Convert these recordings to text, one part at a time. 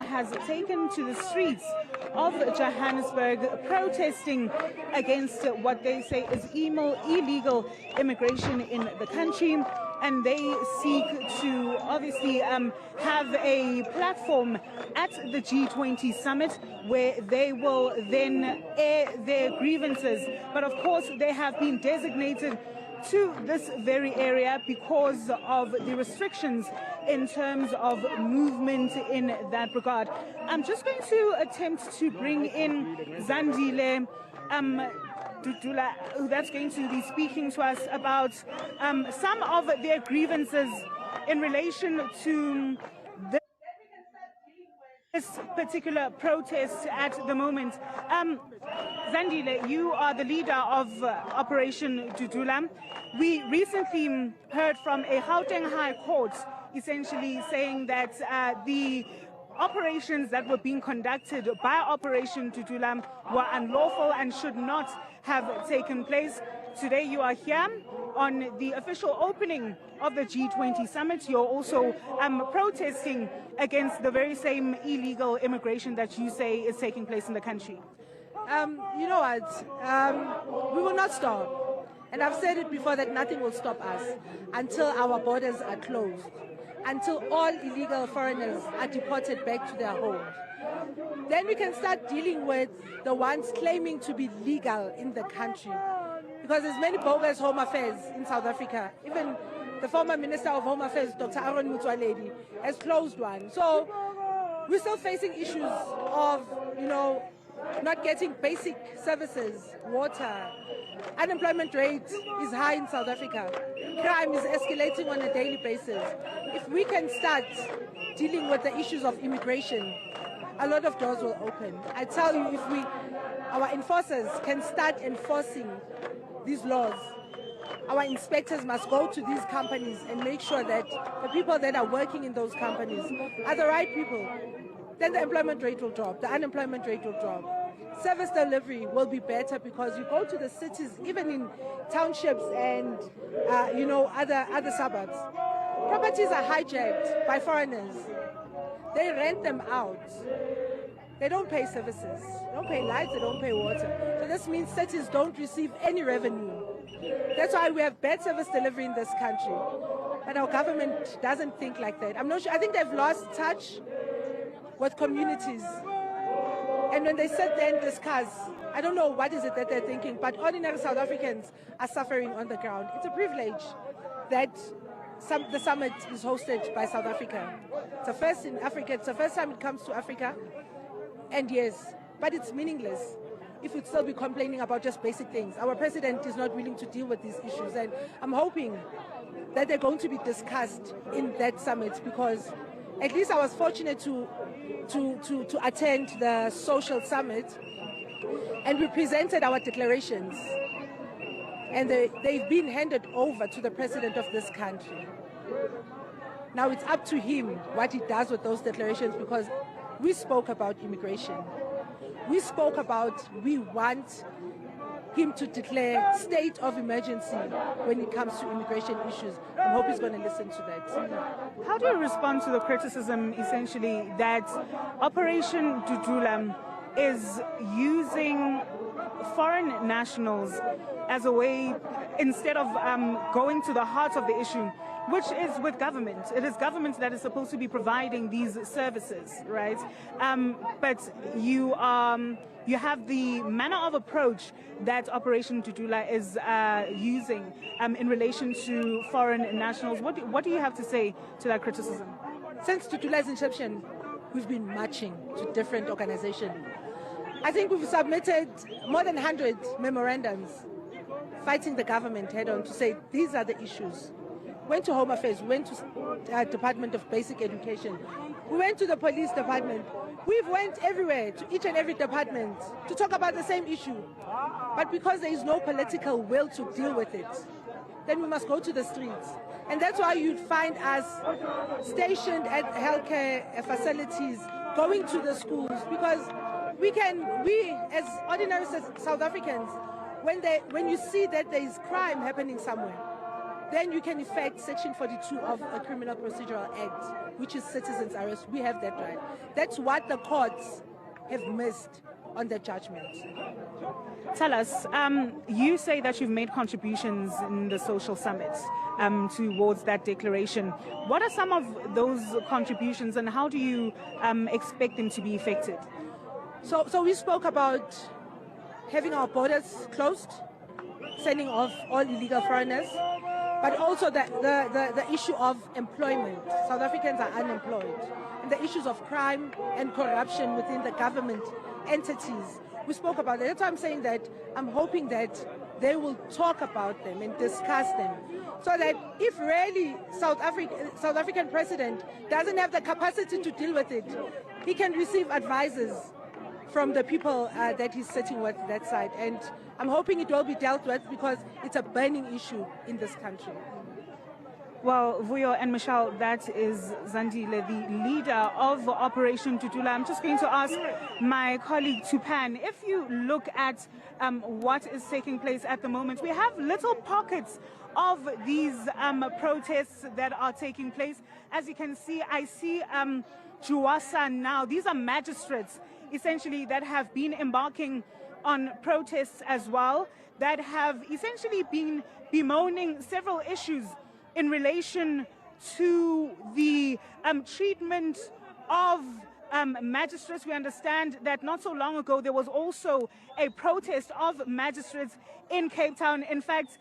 has taken to the streets of Johannesburg protesting against what they say is illegal immigration in the country. And they seek to obviously have a platform at the G20 Summit where they will then air their grievances. But of course, they have been designated to this very area because of the restrictions in terms of movement in that regard. I'm just going to attempt to bring in Zandile Dudula, that's going to be speaking to us about some of their grievances in relation to this particular protest at the moment. Zandile, you are the leader of Operation Dudula. We recently heard from a Gauteng High Court essentially saying that the operations that were being conducted by Operation Dudula were unlawful and should not have taken place. Today you are here on the official opening of the G20 Summit. You're also protesting against the very same illegal immigration that you say is taking place in the country. You know what? We will not stop. And I've said it before that nothing will stop us until our borders are closed, until all illegal foreigners are deported back to their homes. Then we can start dealing with the ones claiming to be legal in the country. Because there's many bogus Home Affairs in South Africa. Even the former Minister of Home Affairs, Dr. Aaron Mutwaledi, has closed one. So we're still facing issues of, not getting basic services, water. Unemployment rate is high in South Africa. Crime is escalating on a daily basis. If we can start dealing with the issues of immigration, a lot of doors will open. I tell you, if our enforcers can start enforcing these laws, our inspectors must go to these companies and make sure that the people that are working in those companies are the right people. Then the employment rate will drop, the unemployment rate will drop. Service delivery will be better because you go to the cities, even in townships and other suburbs. Properties are hijacked by foreigners. They rent them out. They don't pay services. They don't pay lights, they don't pay water. So this means cities don't receive any revenue. That's why we have bad service delivery in this country. But our government doesn't think like that. I'm not sure. I think they've lost touch with communities. And when they sit there and discuss, I don't know what is it that they're thinking, but ordinary South Africans are suffering on the ground. It's a privilege that the summit is hosted by South Africa. It's the first in Africa. It's the first time it comes to Africa. And yes, but it's meaningless if we'd still be complaining about just basic things. Our president is not willing to deal with these issues. And I'm hoping that they're going to be discussed in that summit, because at least I was fortunate to attend the social summit, and we presented our declarations, and they've been handed over to the president of this country. Now it's up to him what he does with those declarations, because we spoke about immigration. We spoke about we want him to declare state of emergency when it comes to immigration issues. I hope he's going to listen to that. How do you respond to the criticism, essentially, that Operation Dudula is using foreign nationals as a way, instead of going to the heart of the issue, which is with government? It is government that is supposed to be providing these services, right? But you have the manner of approach that Operation Dudula is using in relation to foreign nationals. What do you have to say to that criticism? Since Dudula's inception, we've been marching to different organizations. I think we've submitted more than 100 memorandums fighting the government head-on to say these are the issues. Went to Home Affairs, went to Department of Basic Education, we went to the police department. We've went everywhere, to each and every department, to talk about the same issue. But because there is no political will to deal with it, then we must go to the streets. And that's why you'd find us stationed at healthcare facilities, going to the schools, because we as ordinary South Africans, when you see that there is crime happening somewhere, then you can effect Section 42 of a Criminal Procedural Act, which is citizens' arrest. We have that right. That's what the courts have missed on the judgment. Tell us, you say that you've made contributions in the social summit towards that declaration. What are some of those contributions and how do you expect them to be effected? So we spoke about having our borders closed, sending off all illegal foreigners, but also the issue of employment. South Africans are unemployed. And the issues of crime and corruption within the government entities. We spoke about it. That's why I'm saying that I'm hoping that they will talk about them and discuss them. So that if really South African president doesn't have the capacity to deal with it, he can receive advisors from the people that he's sitting with that side. And I'm hoping it will be dealt with because it's a burning issue in this country. Well, Vuyo and Michelle, that is Zandile, the leader of Operation Dudula. I'm just going to ask my colleague Tupan, if you look at what is taking place at the moment, we have little pockets of these protests that are taking place. As you can see, I see Juwasa now. These are magistrates, essentially, that have been embarking on protests as well, that have essentially been bemoaning several issues in relation to the treatment of magistrates. We understand that not so long ago there was also a protest of magistrates in Cape Town. In fact,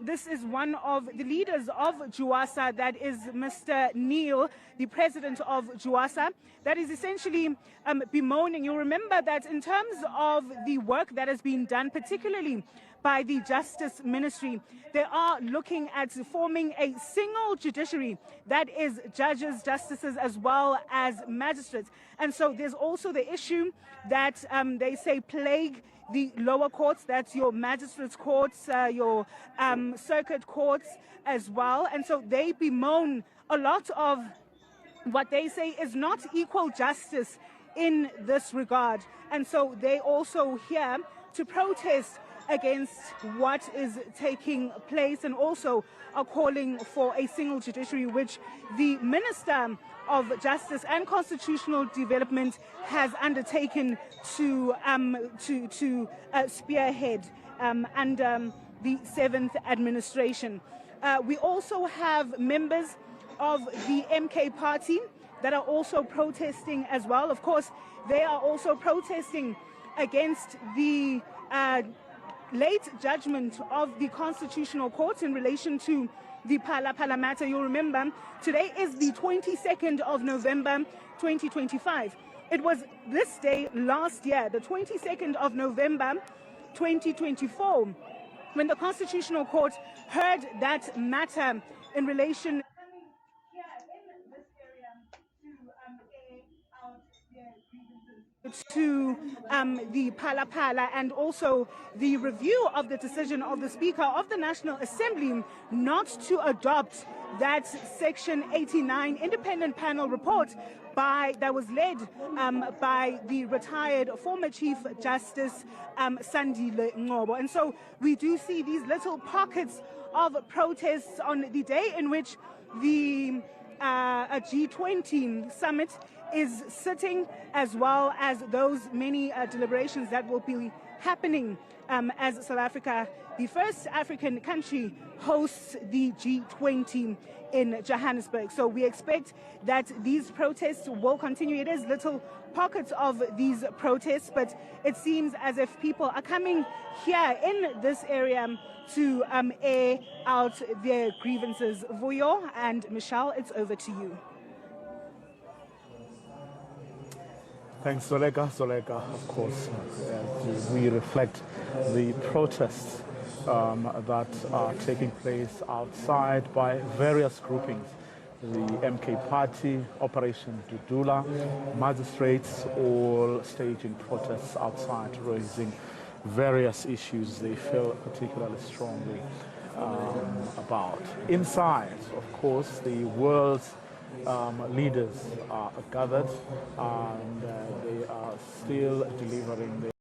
this is one of the leaders of Juwasa, that is Mr. Neil, the president of Juwasa, that is essentially bemoaning. You'll remember that in terms of the work that has been done, particularly by the Justice Ministry, they are looking at forming a single judiciary that is judges, justices, as well as magistrates. And so there's also the issue that they say plague the lower courts, that's your magistrates courts, your circuit courts as well. And so they bemoan a lot of what they say is not equal justice in this regard. And so they also here to protest against what is taking place, and also are calling for a single judiciary, which the Minister of Justice and Constitutional Development has undertaken to spearhead under the 7th administration. We also have members of the MK party that are also protesting as well. Of course, they are also protesting against the late judgment of the Constitutional Court in relation to the Phala matter. You'll remember today is the 22nd of November 2025. It was this day last year, the 22nd of November 2024, when the Constitutional Court heard that matter in relation to the Phala and also the review of the decision of the Speaker of the National Assembly not to adopt that Section 89 independent panel report that was led by the retired former Chief Justice Sandile Ngobo. And so we do see these little pockets of protests on the day in which the G20 Summit is sitting, as well as those many deliberations that will be happening as South Africa, the first African country, hosts the G20 in Johannesburg. So we expect that these protests will continue. It is little pockets of these protests, but it seems as if people are coming here in this area to air out their grievances. Vuyo and Michelle, it's over to you. Thanks, Zolega. Of course, as we reflect the protests that are taking place outside by various groupings. The MK Party, Operation Dudula, magistrates all staging protests outside, raising various issues they feel particularly strongly about. Inside, of course, the world's leaders are gathered and they are still delivering their